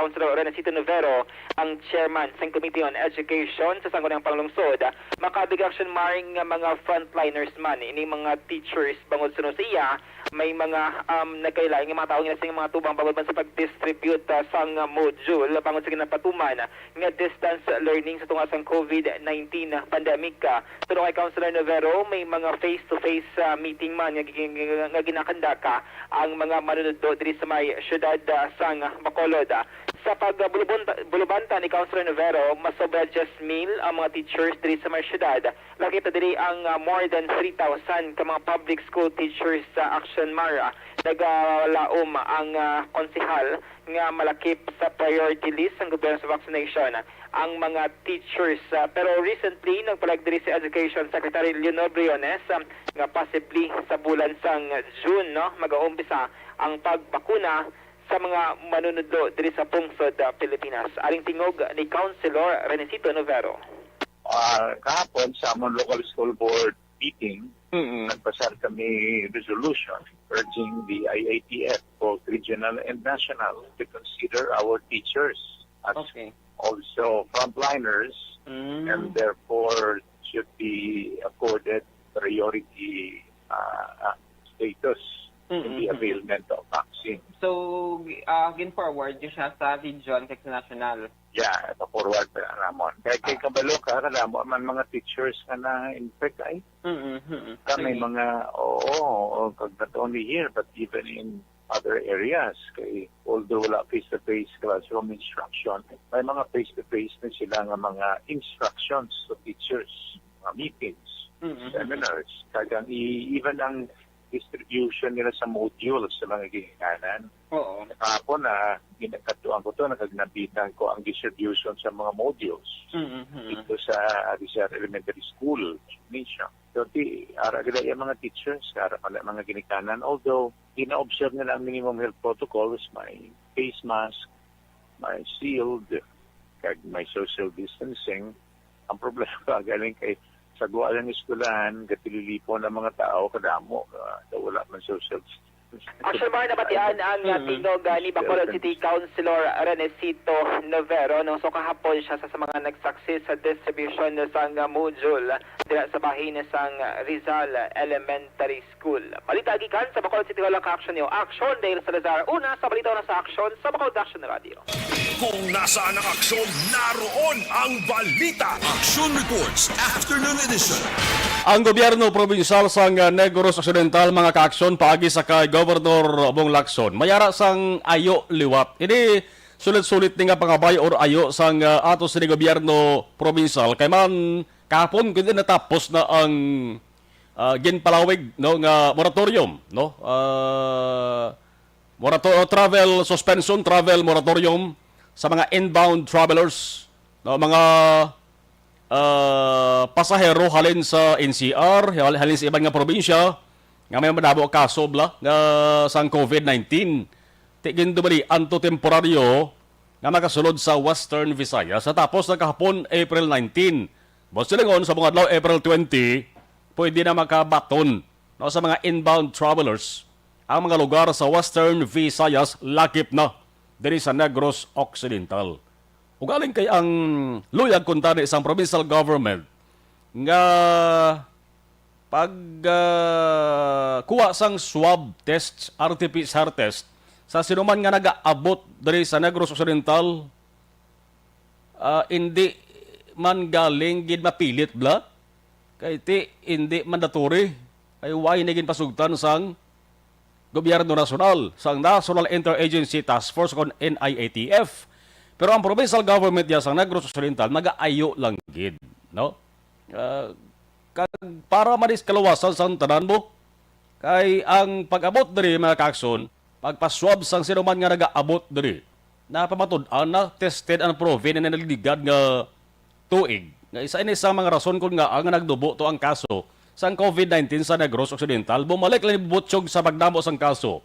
Councilor Renesito Novero, ang chairman sa Committee on Education sa Sangguniang Panglungsod, makabig action maring mga frontliners man, ini mga teachers bangod suno sa iya, may mga nagkailaing mga tao nga mga tubang bangod man sa pag-distribute sang module bangod sa ginapatuman nga distance learning sa tunga sang COVID-19 pandemic. Tuno kay Councilor Novero, may mga face-to-face meeting man nga ginakandaka ang mga manunod diri sa may syudad sang Bacolod. Sa pagbulubanta ni Councilor Novero, masobra 10,000 ang mga teachers diri sa may syudad. Nakita diri ang more than 3,000 ka mga public school teachers sa Action Mara. Nagalaom ang konsehal nga malakip sa priority list ng gobyerno sa vaccination ang mga teachers. Pero recently, nagpalag diri sa Education Secretary Leonor Briones nga possibly sa bulan sang June mag-uumpisa ang pagbakuna sa mga manunodlo diri sa pungsod Pilipinas. Aring tingog ni Councilor Renesito Novero. Kahapon sa among local school board meeting, nagpasar kami resolution urging the IATF, both regional and national, to consider our teachers as also frontliners and therefore should be accorded priority status in the availment of vaccine. So, gin-forward yun siya sa region kay sa national. Yeah, ito forward pa Ramon. Kay kabalo ka, Ramon, man mga teachers ka na-infect ay. Kami mga, kag not only here, but even in other areas. Kay, although wala face-to-face classroom instruction, may mga face-to-face na sila nga mga instructions to teachers, mga meetings, seminars. Kagang even ang distribution nila sa modules sa mga ginikanan. Oo. Kahapon ginakatuan ko ito, nakagnabitan ko ang distribution sa mga modules dito sa Rizal Elementary School, Indonesia. So, aragala yung mga teachers, para pala mga ginikanan, although ina-observe nila ang minimum health protocols, may face mask, may shield, may social distancing. Ang problema galing kay sa guwa ng eskwelahan, katililipo ng mga tao, kadamo, wala man social distancing. Action Bar, nabatian ang tingog ni Bacolod City Councilor Renesito Novero. So kahapon siya sa mga nagsaksi sa distribution sang module dira sa bahin sang Rizal Elementary School. Balita gikan sa Bacolod City Hall Action niyo. Action Dale Salazar. Una sa balita na sa Action sa Bacolod Action Radio. Kung nasaan ang aksyon, naroon ang balita. Action Reports, Afternoon Edition. Ang gobyerno probinsal sang Negros Occidental mga kaaksyon paagi sa kay Governor Bong Lacson mayara sang ayo liwat. Ini sulit-sulit ni nga pangabay or ayo sang ato sa gobyerno probinsal kay man kahapon kundi natapos na ang ginpalawig nga moratorium travel suspension, travel moratorium sa mga inbound travelers, mga pasahero halin sa NCR, halin sa ibang nga probinsya, nga may madabo kaso nga sang COVID-19. Tigin dumali anto temporaryo nga makasulod sa Western Visayas. Sa tapos na kahapon, April 19. Bosilingon sa mga adlaw April 20, pwede na makabaton sa mga inbound travelers ang mga lugar sa Western Visayas lakip na diri sa Negros Occidental. Ugaling kay ang luyag kuntani isang provincial government nga pag kuha sang swab test, RT-PCR test sa sinuman nga nagaabot diri sa Negros Occidental, hindi man galing gid mapilit bla kay hindi mandatory ay way naging pasugtan sang Gobyerno Nasional, sang National Interagency Task Force kon NIATF. Pero ang provincial government ya sang Negros Occidental nagaayo lang gid, no? Para manis kalawasan sang tanan mo kay ang pag-abot diri mga kakson, pagpaswab sang sino man nga nagaabot diri, napamatud-an na tested and proven na naliligad nga tuig. Nga isa ini sa mga rason kung nga ang nagdubo to ang kaso sang COVID-19 sa Negros Occidental, bumalik lang butsyog sa pagdamo sang kaso.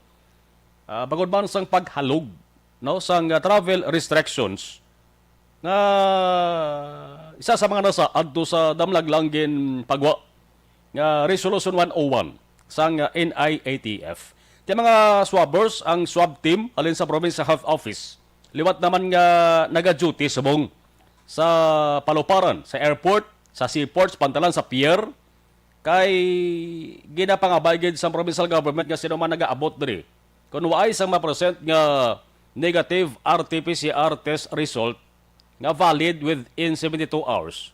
Bagod man sang paghalog, no, sang travel restrictions nga isa sa mga nasa adto sa damlaglangin pagwa nga Resolution 101 sang NIATF. Ti mga swabbers ang swab team alin sa Provincial Health Office liwat naman nga naga-duty subong sa paluparan, sa airport, sa seaports, pantalan sa pier, kay ginapangabay gid sa provincial government nga sino man nagaabot diri. Kung waay sang ma-present nga negative RT-PCR test result nga valid within 72 hours,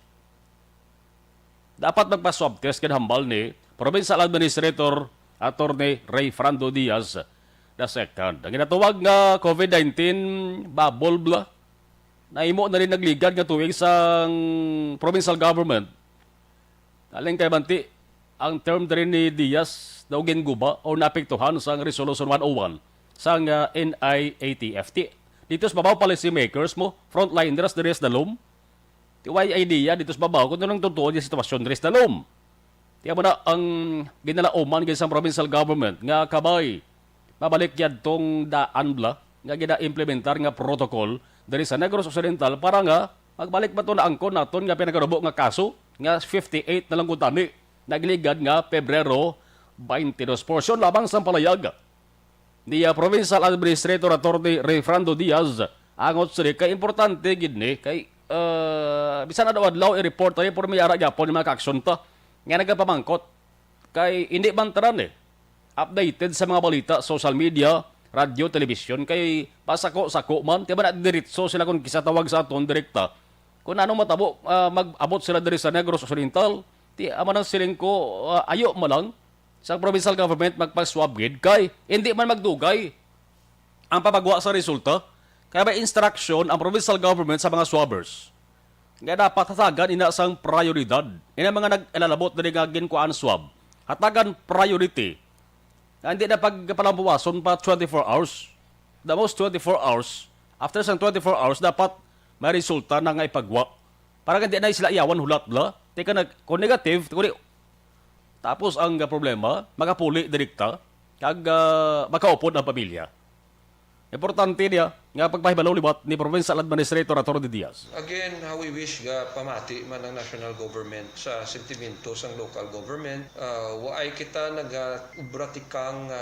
dapat magpa-swab test kan hambal ni Provincial Administrator Attorney Ray Frando Diaz II. Ang ginatuwag nga COVID-19 bubble bla, naimo na rin nagligad nga tuwing sa provincial government. Aling kay banti, ang term na rin ni Diaz daw ginguba o napektuhan sa Resolution 101 sa NIATFT. Dito sa babaw policy makers mo, frontliners na rin sa dalom, tiway idea dito sa babaw kung anong totoo yung sitwasyon rin sa dalom. Tiyan mo na ang ginalauman sa provincial government nga kabay mabalik yan tong daan bla nga gina-implementar nga protocol dari sa Negros Occidental para nga magbalik ba to na angkon naton nga pinagarubo nga kaso nga 58 na lang kuntani nagligad nga Pebrero 22 portion labang sa palayag ni Provincial Administrator Attorney Ray Frando Diaz angot sila kay importante gid ni kay bisan na daw adlaw i-report tayo por may ara gyapon mga ka-aksyon ta nga nagapamangkot kay hindi man taran updated sa mga balita, social media, radio, television, kay pasako-sako man, tiba na diritso sila kung kisatawag sa aton direkta. Kung anong matabo, mag-abot sila diri sa Negros Occidental, ti aman ang siling ko, ayo man lang, sa provincial government magpa-swab gid, kay hindi man magdugay ang papagawa sa resulta, kaya may instruction ang provincial government sa mga swabbers. Nga dapat hatagan ina sang prioridad. Ina mga nag-elalabot na ligagin ko ang swab. Hatagan priority. Hindi na pagpalampuwason pa 24 hours. The most 24 hours. After sang 24 hours, dapat may resulta na nga ipagwa. Para hindi na sila iyawan hulat bla. Teka na, kung negative, tapos ang problema, makapuli direkta, kag makaupod ang pamilya. Importante niya nga pagpahibalaw liwat ni Provincial Administrator Attorney Diaz. Again, how we wish nga pamati man ang national government sa sentimento sang local government. Waay kita nag-ubratikang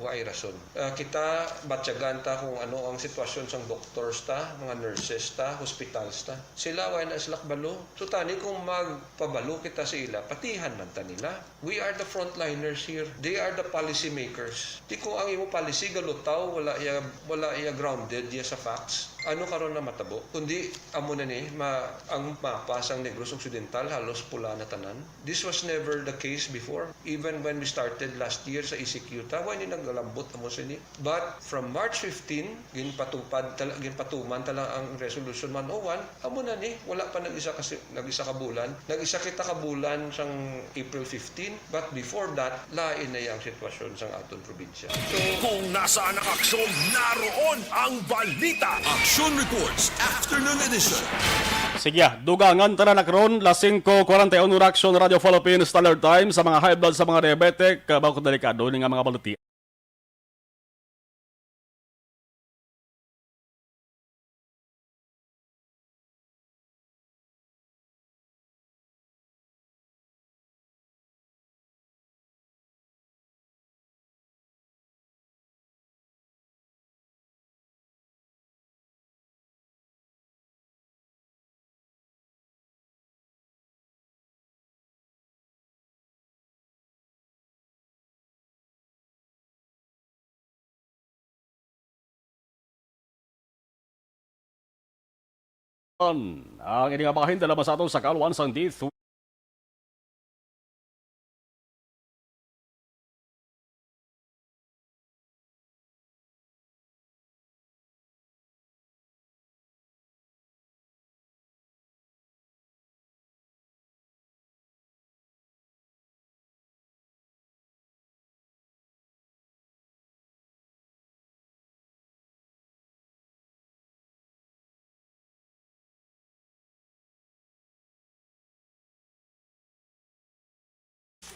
waay rason. Kita batyagan ta kung ano ang sitwasyon sang doctors ta, mga nurses ta, hospitals ta. Sila waay na sila balo. So tani kung magpabalo kita sa ila, patihan man ta nila. We are the frontliners here. They are the policy makers. Di ko ang imo policy galutaw, wala iya grounded diya sa facts. Ano karon na matabo? Kundi amo na ni ang mapa sang Negros Occidental halos pula na tanan. This was never the case before. Even when we started last year sa ECQ ta, wala ni naglalambot amo sini. But from March 15, ginpatuman tala ang Resolution 101, amo na ni wala pa nag-isa ka bulan. Nag-isa kita ka bulan sang April 15, but before that lain na yang sitwasyon sang aton probinsya. So Kung nasaan ang aksyon, naroon ang balita. Action Reports Afternoon Edition. Sige, dugangan tanan na karon la 5:41 Action Radio Philippines Standard Time sa mga high blood sa mga diabetic, bago delikado ni nga mga baliti. Ang inyong bahin dala sa atong sa kaluan sang D3.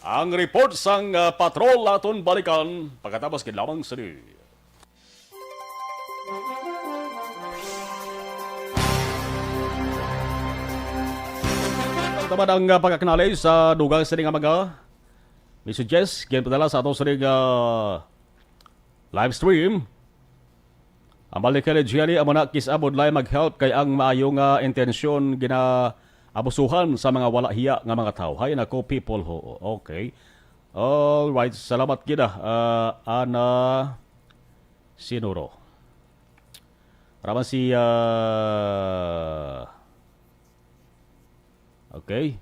Ang report sang patrol aton balikan pagkatapos kinlamang sini. Tamad ang pagkakanalay sa dugang sini nga mga messages, kiyan padala sa atong sini live stream. Ang balik kay Gianni, ang mga kisabod lay mag-help kay ang maayong intensyon abusuhan sa mga wala hiya nga mga tao. Hay nako people ho. Okay. All right, salamat gid Ana Sinuro. Raman si okay.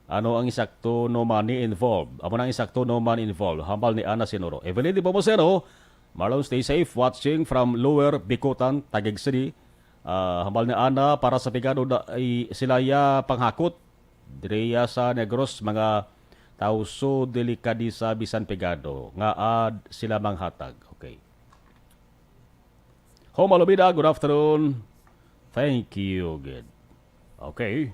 Ano ang isakto no money involved? Amo nang isakto no money involved. Hambal ni Ana Sinuro. Evelyn Di Pomoseno, Marlon, stay safe. Watching from Lower Bikutan, Taguig City. Hambal ni Ana, para sa pigado sila ya panghakot. Direya sa Negros, mga tauso delikadi sa bisan pigado. Nga sila manghatag. Okay. Home Alubida, good afternoon. Thank you. Good. Okay.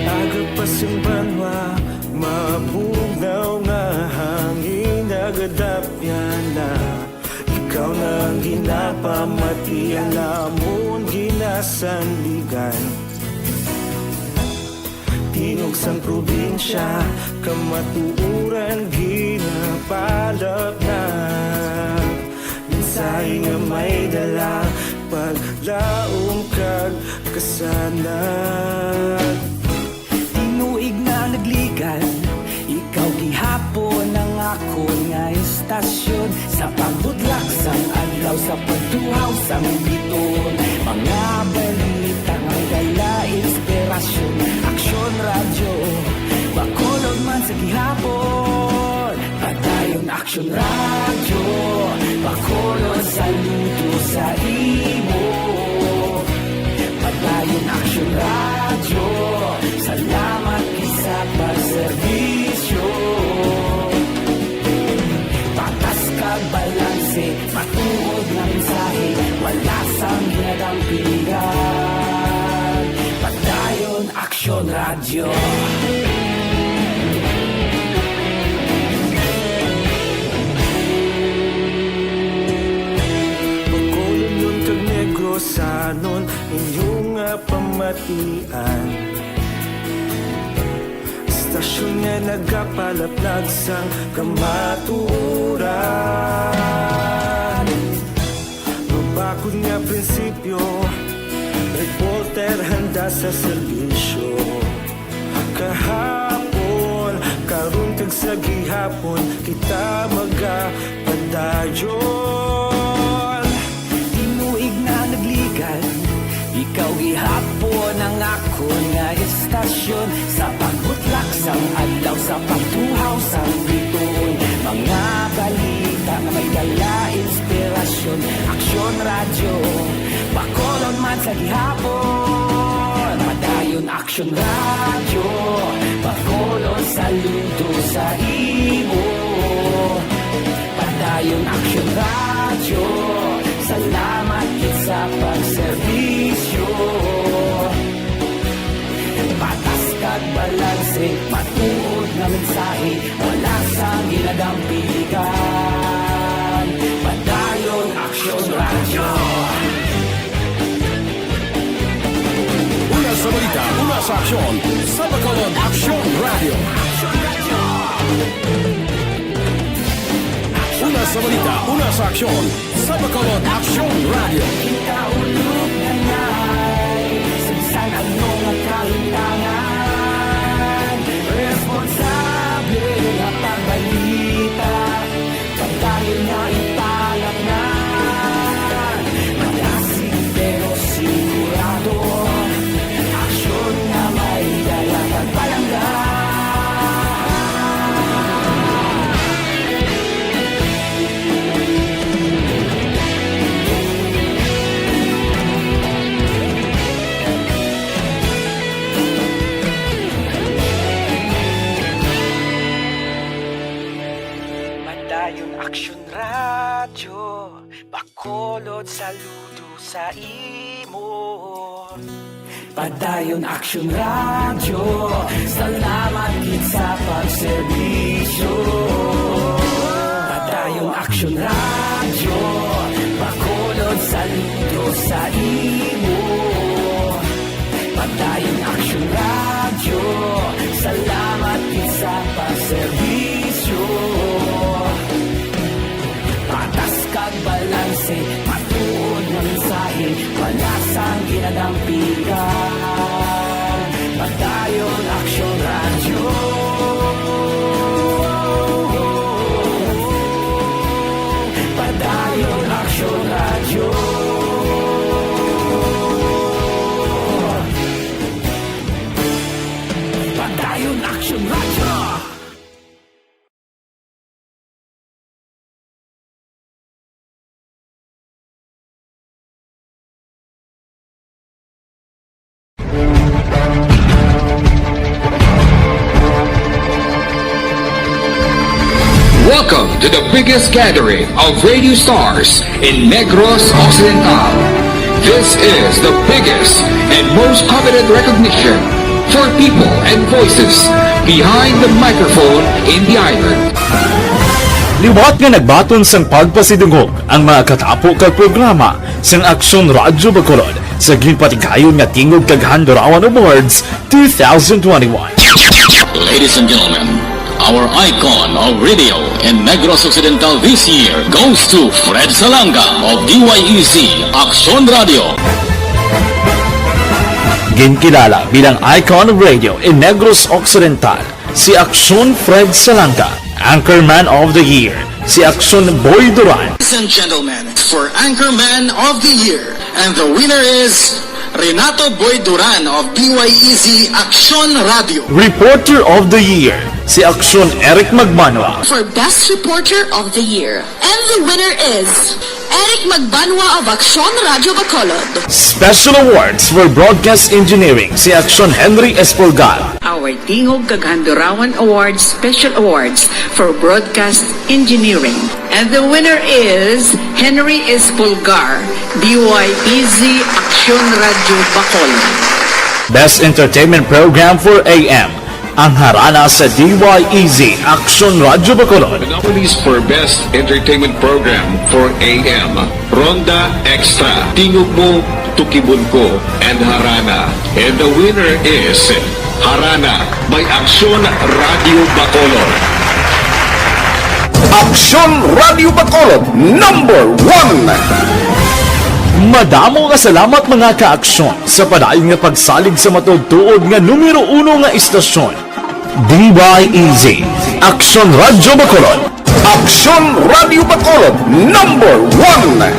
Agapasang banwa, mabugaw nga hangin agadapyan na. Ikaw na ang ginapamatian, lamon ginasanligan. Tinog sang probinsya, kamatuuran ginapalap na. Minsay nga may dala, paglaong kag kasanag. Tinuig na nagligan, ikaw gihapon ang ako nga istasyon. Sa pagbudlak sang adlaw, sa pagtuhaw sang biton. Mga balita nga dala inspirasyon. Aksyon radyo, bakolod man sa gihapon. Padayon aksyon radyo, bakolod saludo sa imo. Padayon aksyon radyo, salamat sa pagserbisyo. Patas kag balanse, matuod na mensahe, wala sang ginadang pilihan. Padayon aksyon radyo. Bakolon yun kag Negrosanon, inyong pamatian. Stasyon nga nagapalaplag sang kamaturan. Mabakod nga prinsipyo, reporter handa sa serbisyo. Kahapon, karon kag sa gihapon, kita magapadayon. Tinuig na nagligan, ikaw gihapon ang ako nga istasyon. Sa pagbutlak sang adlaw, sa pagtuhaw sang biton. Mga balita nga may dala inspirasyon. Aksyon radyo, bakolon man sa gihapon. Padayon aksyon radyo, bakolon saludo sa imo. Padayon aksyon radyo, salamat sa pagserbisyo. Patas kag balanse, matuod na mensahe, wala sang ginadang piligan. Padayon aksyon radyo. Una sa balita, una sa aksyon, sa Bacolod Aksyon Radio. Una sa balita, una sa aksyon, sa Bacolod Aksyon Radio. Kita ulog na ngay, sinsan ano nga kalintangan. Responsable nga pagbalita, pagdayon nga ipalak na. Malasig pero sigurado, aksyon nga may dala pagpalanggan. Bacolod, saludo sa imo. Padayon Action Radio, salamat gid sa pagserbisyo. Padayon Action Radio, Bacolod, saludo sa imo. Padayon Action Radio, salamat gid sa pagserbisyo. Patas kag balanse, matuod ng mensahe, palasang ginadampigan. Padayon Action Radio. Padayon Action Radio. Padayon Action Radio. Welcome to the biggest gathering of radio stars in Negros Occidental. This is the biggest and most coveted recognition for people and voices behind the microphone in the island. Liwat nga nagbaton sang pagpasidungog ang mga katapo kag programa sang Aksyon Radyo Bacolod sa ginpatigayon nga Tingog kag Handurawan Awards 2021. Ladies and gentlemen, our icon of radio in Negros Occidental this year goes to Fred Salanga of DYEZ Aksyon Radio. Ginkilala bilang icon of radio in Negros Occidental, si Aksyon Fred Salanga. Anchorman of the Year, si Aksyon Boy Duran. Ladies and gentlemen, for Anchorman of the Year, and the winner is Renato Boy Duran of DYEZ Aksyon Radio. Reporter of the Year, si Aksyon Eric Magbanwa. For Best Reporter of the Year, and the winner is Eric Magbanwa of Aksyon Radio Bacolod. Special awards for broadcast engineering, si Aksyon Henry Espolgar. Our Tingog kag Handurawan Awards Special Awards for Broadcast Engineering. And the winner is Henry Espolgar, DYEZ Aksyon Radio Bacolod. Best Entertainment Program for AM, ang harana sa DYEZ Aksyon Radio Bacolod. The nominees for Best Entertainment Program for AM, Ronda Extra, Tingog Mo, Tukibon Ko, and Harana. And the winner is Harana by Aksyon Radio Bacolod. Aksyon Radio Bacolod, #1. Madamo nga salamat mga ka-aksyon sa padayon nga pagsalig sa matugtuod nga numero 1 nga istasyon. DYEZ Aksyon Radio Bacolod. Aksyon Radio Bacolod, #1.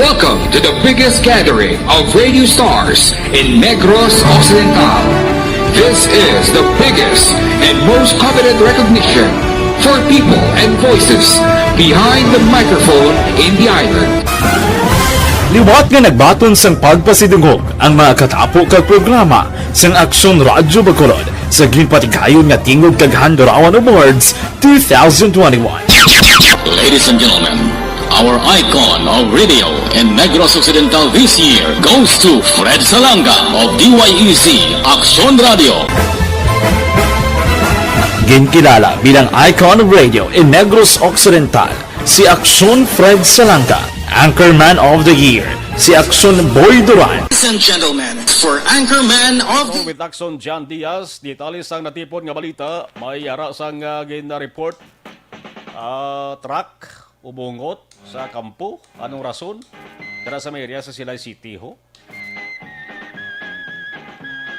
Welcome to the biggest gathering of radio stars in Negros Occidental. This is the biggest and most coveted recognition for people and voices behind the microphone in the island. Liwat nga nagbaton sang pagpasidungog ang mga katapo kag programa sang Aksyon Radyo Bacolod sa ginpatigayon nga Tingog kag Handurawan Awards 2021. Ladies and gentlemen, our icon of radio in Negros Occidental this year goes to Fred Salanga of DYEZ Aksyon Radio. Ginkilala bilang icon of radio in Negros Occidental, si Aksyon Fred Salanga. Anchorman of the Year, si Aksyon Boy Duran. Ladies and gentlemen, for Anchorman of the With Aksyon John Diaz, detalis ang natipon nga balita, may ara sang gina-report truck ubungot sa kampo. Anong rason? Dara sa may area sa Silay City ho.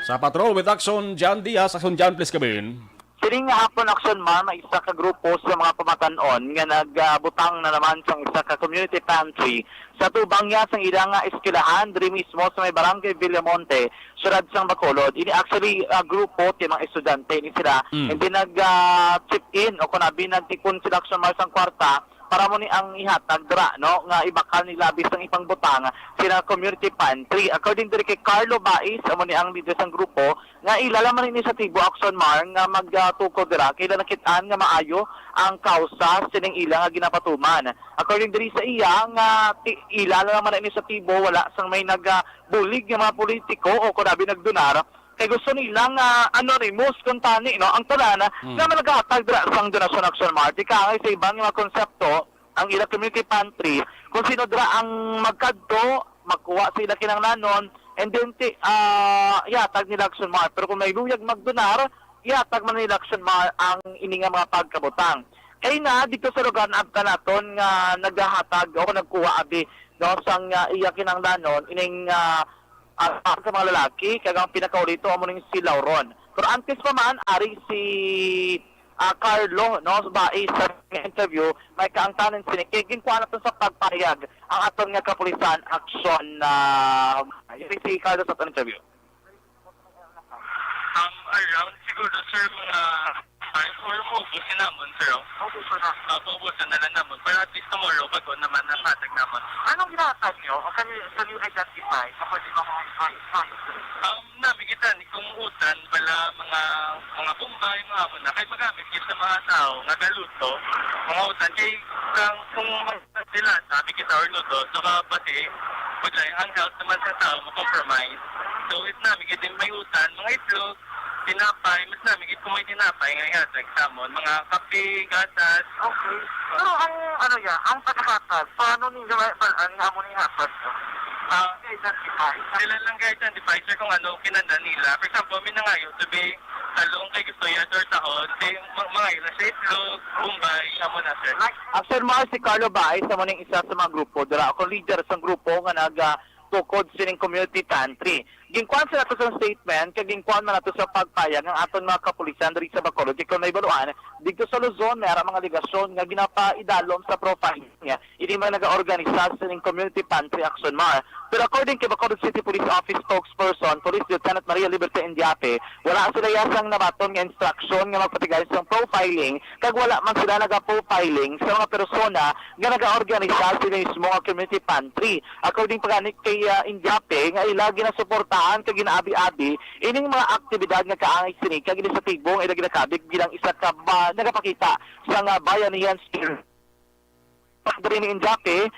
Sa patrol with Aksyon John Diaz, Aksyon John, please kabin. Sining nga hapon aksyon man, may isa ka grupo sa mga pamatanon nga nagbutang na naman sa isa ka community pantry sa tubang niya sang ilang nga eskwelahan diri mismo sa may barangay Villamonte, syudad sang Bacolod. Ini actually grupo ti mga estudyante ni sila. Hindi nag chip in o kunabi nagtikon sila aksyon man sang kwarta para mo ni ang ihatag dra no nga ibakal ni labis ang ipang butang sina community pantry. According to kay Carlo Bais amo ni ang leader sang grupo nga ilalaman ni sa Tibo Action Mar nga magtukod dira kailan nakitaan nga maayo ang kausa sining ila nga ginapatuman. According diri sa iya nga ilalaman ni sa Tibo wala sang may nagbulig nga mga politiko o kunabi nagdonar kay gusto nilang anonymous kung tani no ang tanan nga nagahatag dira sang donasyon Action Mar di ka sa ibang mga konsepto ang ila community pantry kung sino dira ang magkadto makuha sila kinanglanon and then ihatag nila Action Mar pero kung may luyag magdonar ihatag man nila Action Mar ang ininga mga pagkabutang kay na dito sa lugar na abta naton nga naghahatag o nagkuha abi no sang iya kinanglanon ining sa mga lalaki kaya ang pinakaulito amo ning si Lauron pero antes pa man ari si Carlo no Bais sa interview may kaangtanan sinikigin ko na sa pagpahayag ang aton nga kapulisan aksyon si Carlo sa interview around siguro sir mga 5 or maubusin naman sir maubusin na lang naman pero at least tomorrow bago naman natatag naman. Anong ginahatag nyo? O can you identify sa pwede mo nabigitan kung utan pala mga bumbay mga muna kay magamit yun sa mga tao nagaluto mga utan kay kung sila sabi kita or luto so pati wala ang health naman sa tao makompromise so it nabigitin may utan mga itlog tinapay, mas namin kung may tinapay ngayon sa examon, mga kape, gatas. Okay. Pero ang pagkakatag, paano ninyo ang amo ni hatag? Identify. Sila lang ka-identify sir kung ano kinanda nila. For example, may nangayo to be talong kay gusto yan or tahon, mga ila sa itlog, bumbay, amo na sir. Action Mar si Carlo Bais sa ning isa sa mga grupo. Dira ako leader sa grupo nga tukod sining community pantry. Gingkuan sa nato sa statement, kaya gingkuan man nato sa pagpayag ng aton mga kapulisan diri sa Bacolod. Kung naibaluan, dito sa Luzon, mayroong mga ligasyon nga ginapaidalom sa profile niya. Hindi man nag-organisa sining community pantry Action Mar. Pero according kay Bacolod City Police Office spokesperson, Police Lieutenant Maria Libertad Indiape, wala sila yasang nabaton nga instruction nga magpatigay sa profiling, kag wala man sila naga-profiling sa mga persona nga naga-organisa sila mismo nga community pantry. According pa kay Indiape, nga ilagi na suportahan kag ginaabi-abi ining mga aktibidad nga kaangay sini kag sa Tibong ila ginakabig bilang isa ka nagapakita sa nga bayanihan spirit. Pagdiri ni Indiape,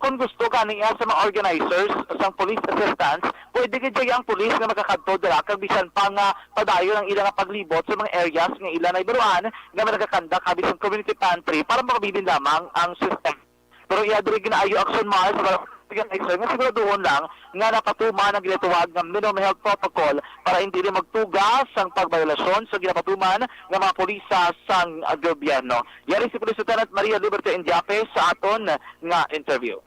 kung gusto kaniya sa mga organizers sa police assistance, pwede kaya ang police nga makakadto dira kag bisan pa nga padayon ang ilang paglibot sa mga areas nga ilan ay biruan nga nagakandak bisan community pantry para makabilin lamang ang system. Pero iadiri ginaayo Action Mar sa organizer nga siguraduhon lang nga napatuman ang ginatuwag ng minimum health protocol para hindi rin magtugas ang pagbayolasyon sa ginapatuman ng mga polisa sang gobyerno. Yari si Police Lieutenant Maria Libertad Indiape sa aton nga interview.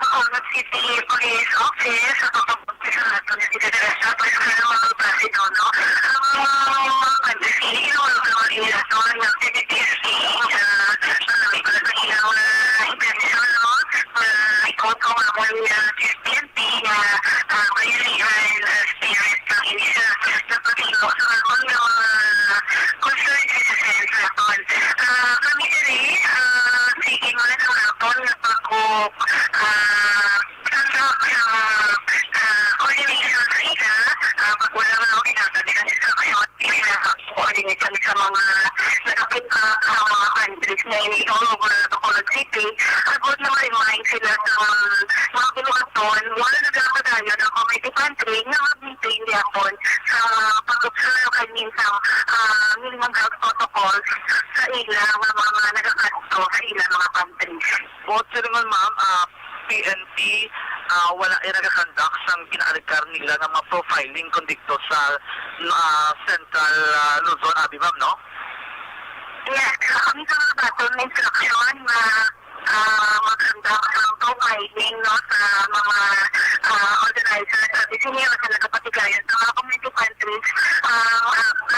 Bacolod City Police Office sa pagpapunta sa aton na Direksyon para sa mga trafiko no ang pagdisili no ang ilasyon ng CDTSC sa nabikulat ng ilang intensyon no ikot ko ang mga PNP na bayanihan spirit ng inisa na patino sa mga concerned citizens naton kami rin sige mo na naton na pag-o coordination sa ina pag wala man ako kinakadikan sa kayo coordination sa mga nakapit ang mga countries na all over Bacolod City agad na ma-remind sila sa mga pinukaton wala nagkakadayon ang community pantry na mag-maintain yapon sa pag-observe kanyang minimum health protocols sa ilang mga nagkakato sa ilang mga countries. Bukod sa ringon ma'am, PNP wala nagakandak sang ginaalikar nila ng mga profiling kondikto sa Central Luzon, abi ma'am, no? Yes, kami sa mga baton na instruction na mag-conduct ng profiling no, sa mga organizers at disinyo sa nagkapatigayan sa mga community countries.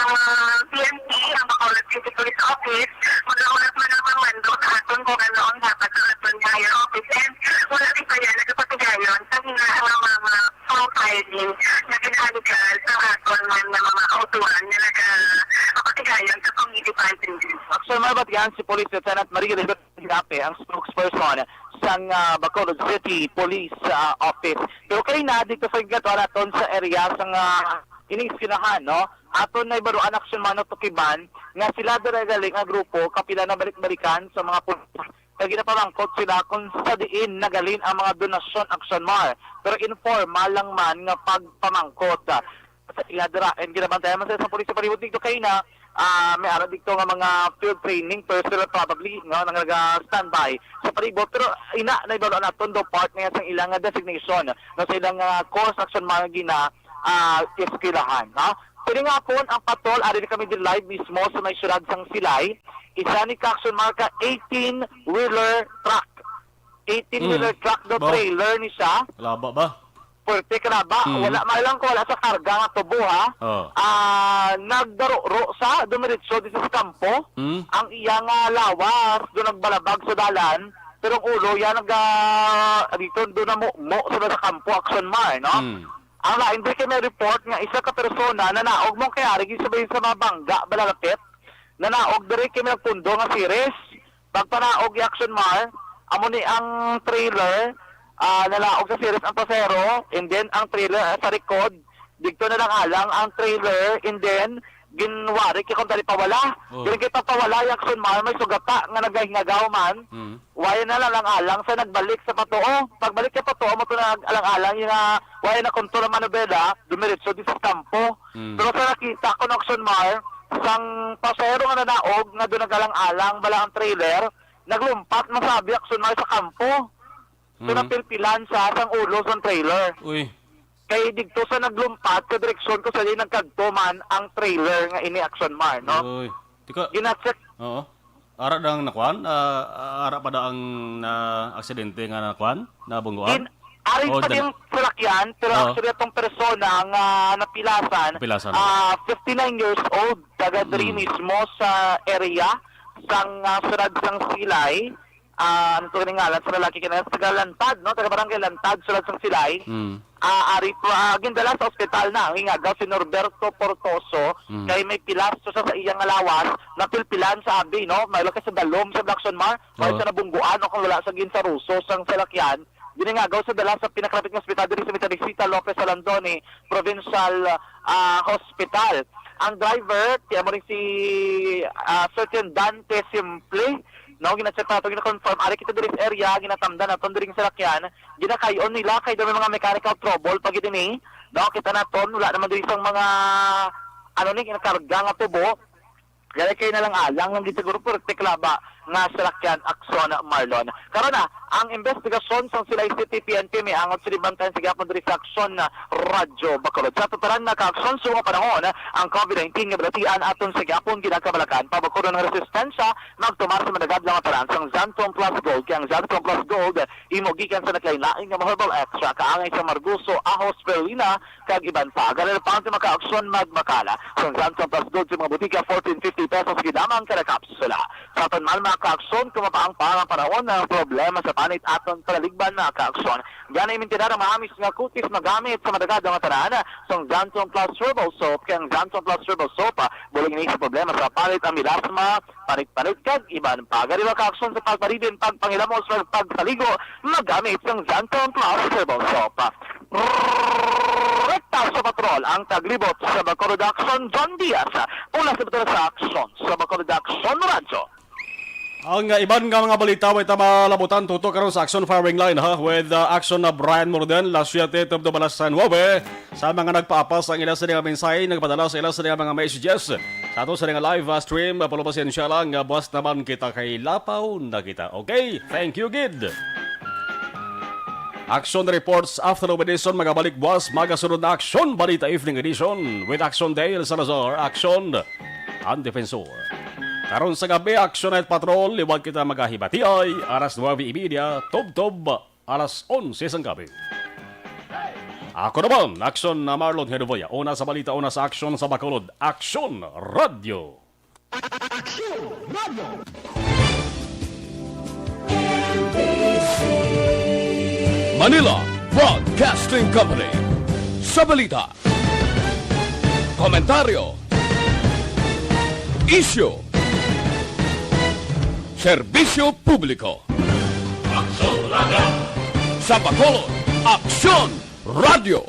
Ang PNP, ang Bacolod City Police Office, mag-aulat man ang mando sa aton kung ano ang dapat sa aton higher office and wala rin pa yan nagkapatigayan sa mga profiling na ginaligal sa aton man na mga autuan na nagkapatigayan sa community countries. So, Batian si Police Lieutenant Maria de Hinape, ang spokesperson sa Bacolod City Police Office. Pero kayo na dito sa naton sa area sa iniskinahan, no? Aton na ibaruan action man to kiban nga sila galing nga grupo kapila na balik-balikan sa mga pulis. Kaya ginapamangkot sila kung sa diin nagalin ang mga donasyon action mar. Pero informal lang man nga pagpamangkot. Sa iladra, and ginabantayan man sa pulis sa palibot dito kayo na may araw dito nga mga field training personnel probably nga nag-standby sa palibot. Pero ina na ibaruan naton do part nga sa ilang designation na sa ilang course action mga gina iskilahan. Pwede nga po ang patol, ari kami din live mismo sa may syudad sang Silay. Isa ni Action Marka 18-wheeler truck. 18-wheeler truck do trailer ni siya. Laba ba? Pwerte ka na ba? Wala sa karga nga tubo ha. Nagdaro-ro sa dumiritso di sa kampo. Ang iyang lawas do nagbalabag sa dalan. Pero ang ulo yan dito do na mo sa kampo Action Mar, no? Ang lain din may report nga isa ka persona na naog mong kayari sabihin sa mga bangga balalapit na naog diri kay nagpundo nga series pagpanaog Action Mar amo ni ang trailer nalaog sa series ang pasero and then ang trailer sa likod dito na lang alang ang trailer and then ginwari kay kung dali pawala dili kay pawala Action Mar may sugata nga nagahingagaw man waya na lang alang sa nagbalik sa Patoo. Pagbalik sa Patoo, mo ito alang-alang yung waya na kontrol ng manobela, dumiritso di sa kampo. Pero sa nakita ko ng Action Mar, sang pasero nga nanaog, nga doon nagalang-alang, bala ang trailer, naglumpat, masabi Action Mar sa kampo. So napilpilan sa sang ulo sa trailer. Kaya digto sa naglumpat, sa direksyon ko sa di nagkagtuman ang trailer nga ini Action Mar, no? Ginacheck. Oo. Ara dang nakwan? Ara pa daang aksidente nga nakwan? Nabungguan? Ari pa din salakyan, pero actually itong persona nga napilasan, 59 years old, taga diri mismo sa area, sang sunad sang Silay, ano ito ngalan sa lalaki kina, taga Lantad, no? Taga Barangay Lantad, sunad sang Silay. Ari pa, gindala sa ospital na, hingagaw si Norberto Portoso, kay may pilasto sa iyang alawas, napilpilan sa abi, no? May lakas sa dalom sa Action Mar, may sa nabungguan, o kung wala sa Ginsaruso, sang salakyan, giningagaw sa dala sa pinakrapit ng ospital diri sa Mitanisita Lopez Alandoni Provincial Hospital. Ang driver, kaya mo rin si certain Dante Simple, no, gina-check na ito, gina-confirm, ari kita diri sa area, ginatamda na ito diri sa lakyan, ginakayon nila, kay dami mga mechanical trouble, pag itini, no, kita na ito, wala naman diri sa mga, ginakarga nga tubo, kaya kayo na lang alang, lang dito siguro, pero teklaba, nga salakyan Action Marlon. Karon na, ang investigasyon sa Silay City PNP may angot sa libantayan sa gapon diri sa Action Radyo Bacolod. Sa totalan na ka-aksyon sa mga panahon, ang COVID-19 nga balatian aton sa gapon ginakabalakan, pabakuro ng resistensya, magtumar sa madagad lang ataran sang Zantong Plus Gold. Kaya ang Zantong Plus Gold, imogikan sa naglain-lain nga herbal extra, kaangay sa Marguso, Ahos, Perlina, kag iban pa. Ganun pa ang maka-aksyon magmakala. Sa Zantong Plus Gold sa mga butika, 14.50 pesos gidamang kada kapsula. Sa aton malma ka-aksyon, kumapaang parang panahon ng problema sa panit aton palaligban na ka-aksyon. Ganay mintinara maamis nga kutis magamit sa madagad ng tanan sa Zantong Plus Herbal Soap. Kaya ang Zantong Plus Herbal Soap, buling ini sa problema sa panit ang milasma, panit-panit kag iban pa. Ganun ka-aksyon sa pagparidin, pagpangilamos, pagpaligo, magamit sa Zantong Plus Herbal Soap. Rekta sa patrol ang taglibot sa Bacolod Action John Diaz. Pula sa betul sa Action sa Bacolod Action Radyo. Ang iban nga mga balita ay malabutan tutok karon sa Action Firing Line with Action na Brian Morden last year of the Balasan Wabe sa mga nagpaapas ang ilang sa mga mensahe nagpadala sa ilang sa mga messages sa ato sa mga live stream palupasensya lang buwas naman kita kay lapaw na kita. Okay, thank you Gid. Action reports after edition magabalik buwas magasunod na Action Balita Evening Edition with Action Dale Salazar, Action ang Defensor. Karon sa gabi, Action Night Patrol, liwag kita magahibati ay aras 9:30, tob-tob, aras 11 sang gabi. Ako naman, Action na Marlon Hedovoya, una sa balita, una sa Action sa Bacolod, Action Radio. Action Radio! Manila Broadcasting Company. Sa balita, komentaryo, issue, Serbisyo Publiko. Sa Bacolod, Aksyon Radio.